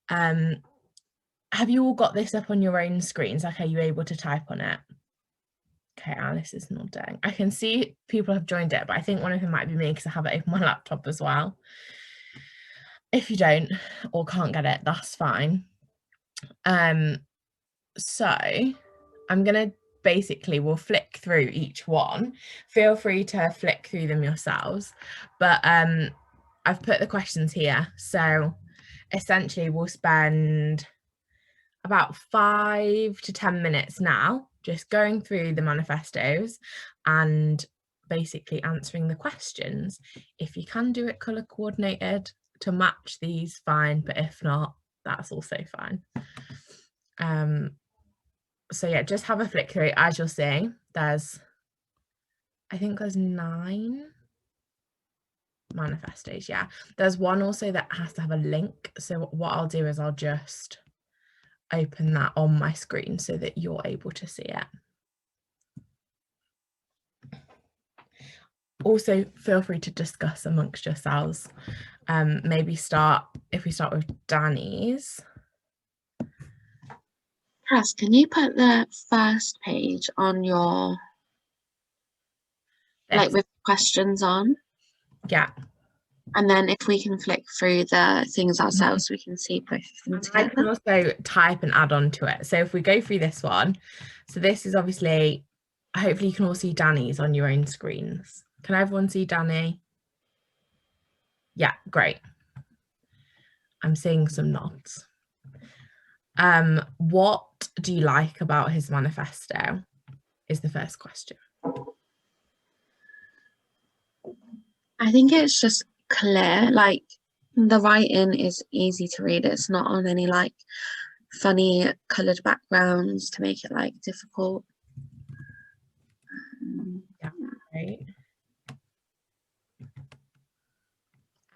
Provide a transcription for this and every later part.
Have you all got this up on your own screens? Like, are you able to type on it? Okay, Alice is nodding. I can see people have joined it, but I think one of them might be me because I have it open my laptop as well. If you don't or can't get it, that's fine. So I'm gonna basically, we'll flick through each one. Feel free to flick through them yourselves, but I've put the questions here. So essentially we'll spend about 5 to 10 minutes now just going through the manifestos and basically answering the questions. If you can do it color coordinated to match these, fine, but if not, that's also fine. So yeah, just have a flick through. As you'll see, I think there's 9 manifestos. Yeah, there's one also that has to have a link. So what I'll do is I'll just open that on my screen so that you're able to see it. Also, feel free to discuss amongst yourselves. Maybe if we start with Danny's. Cass, can you put the first page on your, like with questions on? Yeah. And then if we can flick through the things ourselves, we can see both of them together. I can also type and add on to it. So if we go through this one, so this is obviously, hopefully you can all see Danny's on your own screens. Can everyone see Danny? Yeah, great. I'm seeing some nods. What do you like about his manifesto is the first question. I think it's just clear, like the writing is easy to read. It's not on any like funny coloured backgrounds to make it like difficult. Yeah, great.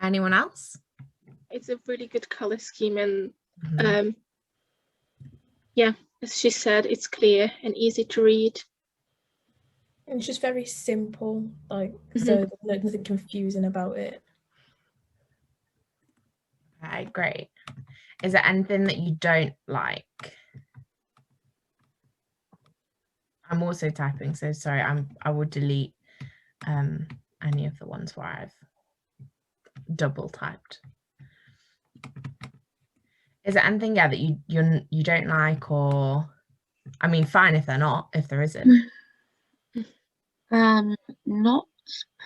Anyone else? It's a really good colour scheme and yeah, as she said, it's clear and easy to read. And it's just very simple, like so there's nothing confusing about it. Okay, great. Is there anything that you don't like? I'm also typing, so sorry, I will delete any of the ones where I've double typed. Is there anything, yeah, that you don't like, or I mean, fine if they're not, if there isn't. Not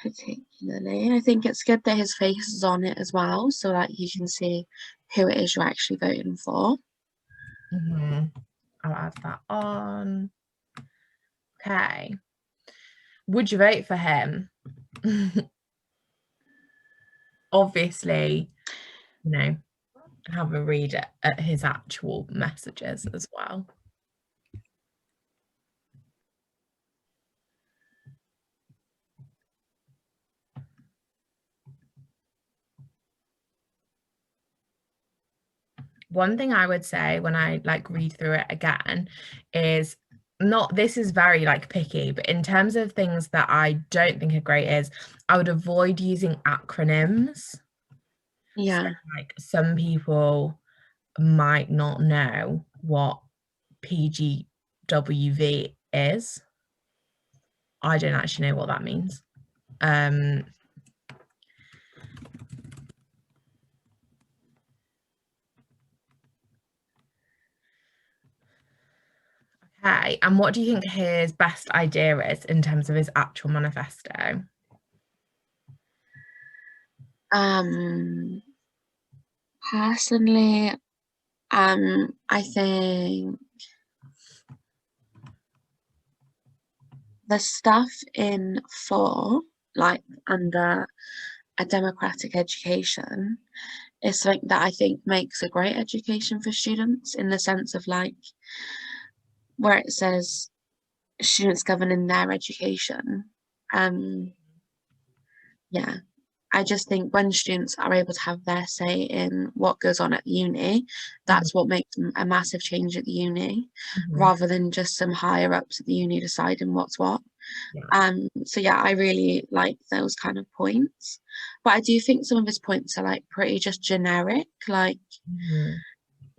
particularly. I think it's good that his face is on it as well, so that you can see who it is you're actually voting for. I'll add that on. Okay. Would you vote for him? Obviously, you know, have a read at his actual messages as well. One thing I would say when I like read through it again is this is very like picky, but in terms of things that I don't think are great is I would avoid using acronyms. Yeah. So, like some people might not know what PGWV is. I don't actually know what that means. Okay, and what do you think his best idea is in terms of his actual manifesto? Personally, I think the stuff in 4, like under a democratic education, is something that I think makes a great education for students, in the sense of like where it says students governing their education. Yeah, I just think when students are able to have their say in what goes on at the uni, that's what makes a massive change at the uni, rather than just some higher ups at the uni deciding what's what. So yeah, I really like those kind of points, but I do think some of his points are like pretty just generic, like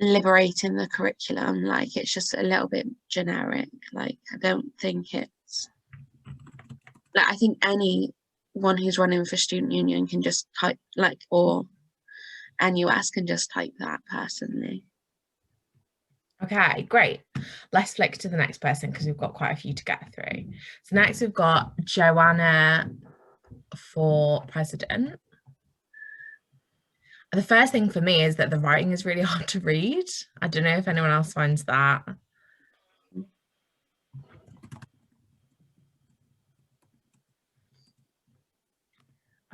liberating the curriculum. Like, it's just a little bit generic. Like, I don't think it's like, I think anyone who's running for student union can just type, like, or NUS can just type that personally. Okay, great. Let's flick to the next person because we've got quite a few to get through. So next we've got Joanna for president. The first thing for me is that the writing is really hard to read. I don't know if anyone else finds that.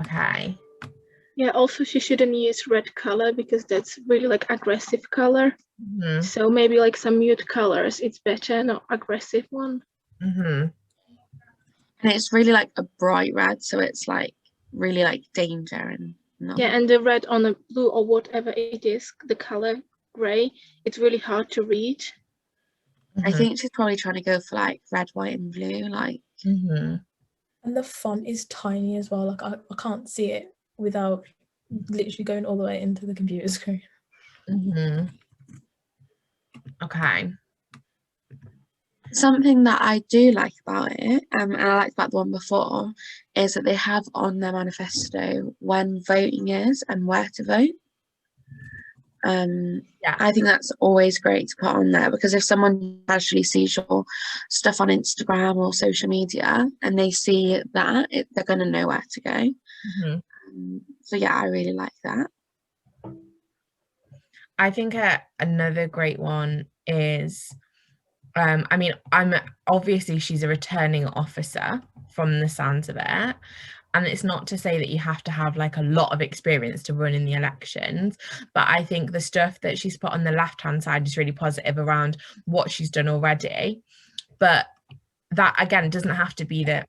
Okay. Yeah, also she shouldn't use red color because that's really like aggressive color. Mm-hmm. So maybe like some mute colors, it's better, not aggressive one. Mm-hmm. And it's really like a bright red, so it's like really like danger and not. Yeah, and the red on the blue or whatever it is, the color gray, it's really hard to read. I think she's probably trying to go for like red, white, and blue, like. Mm-hmm. And the font is tiny as well. Like I can't see it without literally going all the way into the computer screen. Mm-hmm. Okay. Something that I do like about it, and I liked about the one before, is that they have on their manifesto when voting is and where to vote. Yeah. I think that's always great to put on there, because if someone actually sees your stuff on Instagram or social media and they see that, they're going to know where to go. Mm-hmm. So yeah, I really like that. I think another great one is, I mean, obviously she's a returning officer from the sounds of it. And it's not to say that you have to have like a lot of experience to run in the elections, but I think the stuff that she's put on the left-hand side is really positive around what she's done already. But that, again, doesn't have to be that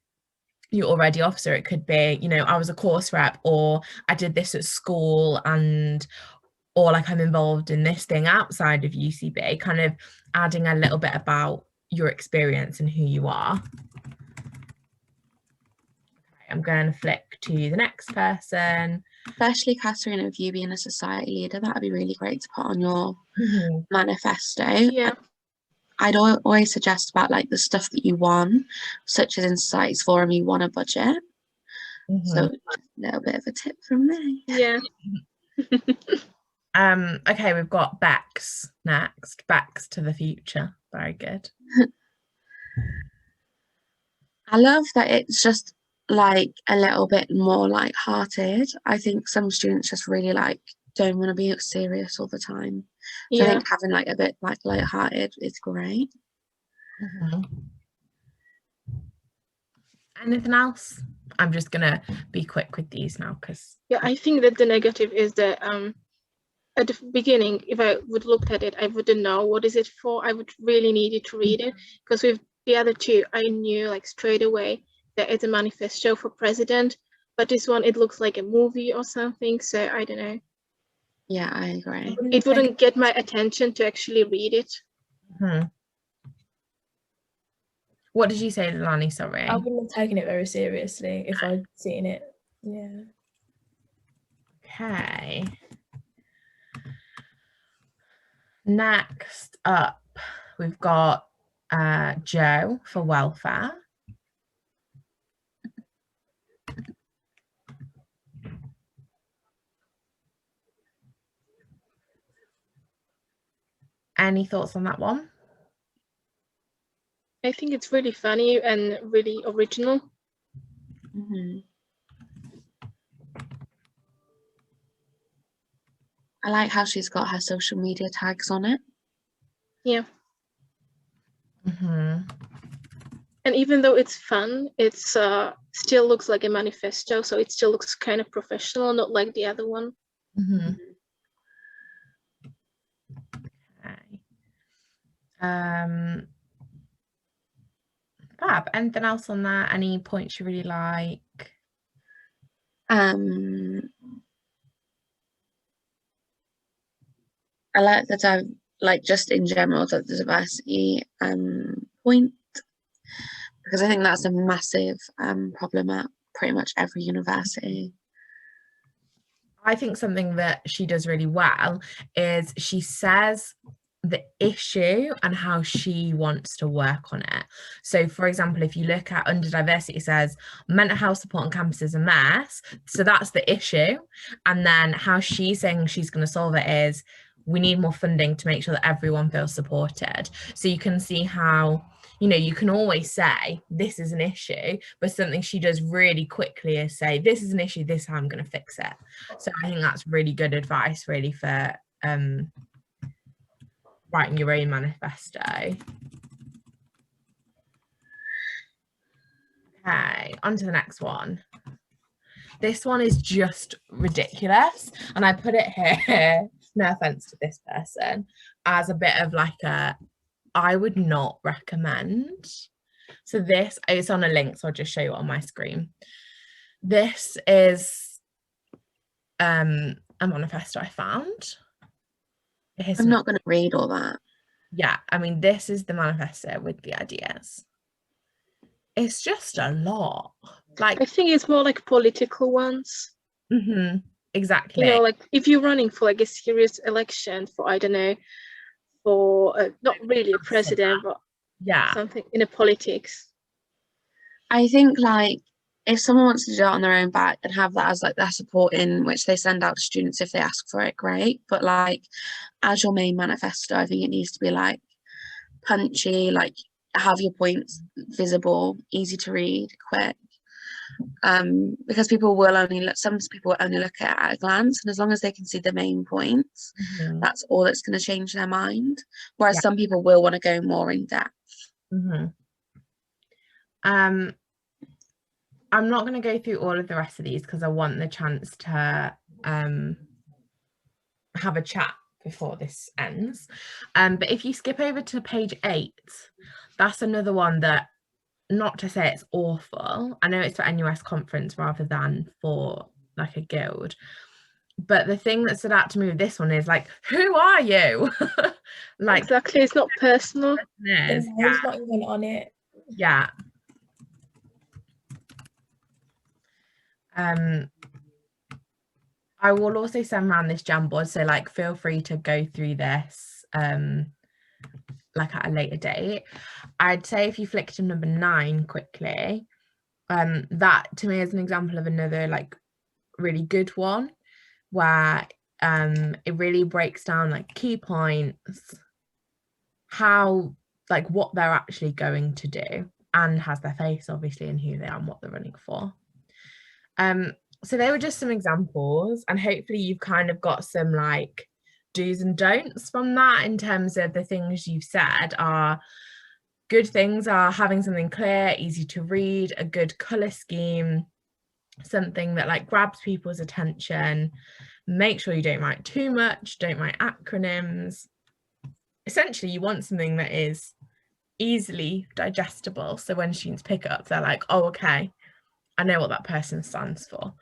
you're already officer. It could be, you know, I was a course rep, or I did this at school, or like I'm involved in this thing outside of UCB, kind of adding a little bit about your experience and who you are. I'm going to flick to the next person. Especially, Catherine, with you being a society leader, that'd be really great to put on your manifesto. Yeah. I'd always suggest about like the stuff that you won, such as in Society's Forum, you won a budget. So just a little bit of a tip from me. Yeah. Okay, we've got Bex next. Bex to the future. Very good. I love that it's just like a little bit more light-hearted. I think some students just really like don't want to be serious all the time. So I think having like a bit like light-hearted is great. Anything else? I'm just gonna be quick with these now because I think that the negative is that at the beginning, if I would looked at it, I wouldn't know what is it for. I would really need it to read it, because with the other two, I knew like straight away that it's a manifesto for president. But this one, it looks like a movie or something. So I don't know. Yeah, I agree. It wouldn't get my attention to actually read it. What did you say, Lani? Sorry. I wouldn't have taken it very seriously if I'd seen it. Yeah. Okay. Next up, we've got Joe for welfare. Any thoughts on that one? I think it's really funny and really original. I like how she's got her social media tags on it. Yeah. And even though it's fun, it's still looks like a manifesto, so it still looks kind of professional, not like the other one. Okay. Fab. Anything else on that? Any points you really like? I like that I'm like just in general the diversity point, because I think that's a massive problem at pretty much every university. I think something that she does really well is she says the issue and how she wants to work on it. So for example, if you look at under diversity, it says mental health support on campus is a mess. So that's the issue. And then how she's saying she's going to solve it is we need more funding to make sure that everyone feels supported. So you can see how, you know, you can always say this is an issue, but something she does really quickly is say this is an issue, this is how I'm going to fix it. So I think that's really good advice really for writing your own manifesto. Okay, on to the next one. This one is just ridiculous, and I put it here, no offense to this person, as a bit of like a I would not recommend. So this, it's on a link, so I'll just show you on my screen. This is a manifesto I found. I'm not going to read all that. Yeah, I mean, this is the manifesto with the ideas. It's just a lot. Like, I think it's more like political ones. Exactly. You know, like if you're running for like a serious election for, I don't know, for not really a president, but yeah, something in a politics. I think like if someone wants to do it on their own back and have that as like their support in which they send out to students if they ask for it, great. But like as your main manifesto, I think it needs to be like punchy, like have your points visible, easy to read, quick. Because people will only look, some people will only look at a glance, and as long as they can see the main points, that's all that's going to change their mind. Whereas some people will want to go more in depth. I'm not going to go through all of the rest of these because I want the chance to have a chat before this ends. But if you skip over to page 8, that's another one that, not to say it's awful, I know it's for NUS conference rather than for like a guild, but the thing that stood out to me with this one is like, who are you? Like, exactly, it's not personal. It's not even on it. Yeah. I will also send around this Jamboard, so like feel free to go through this like at a later date. I'd say if you flick to number 9 quickly, that to me is an example of another like really good one where it really breaks down like key points, how like what they're actually going to do, and has their face obviously and who they are and what they're running for. So they were just some examples, and hopefully you've kind of got some like do's and don'ts from that in terms of the things you've said are good things are having something clear, easy to read, a good colour scheme, something that like grabs people's attention, make sure you don't write too much, don't write acronyms. Essentially, you want something that is easily digestible. So when students pick it up, they're like, oh, okay, I know what that person stands for.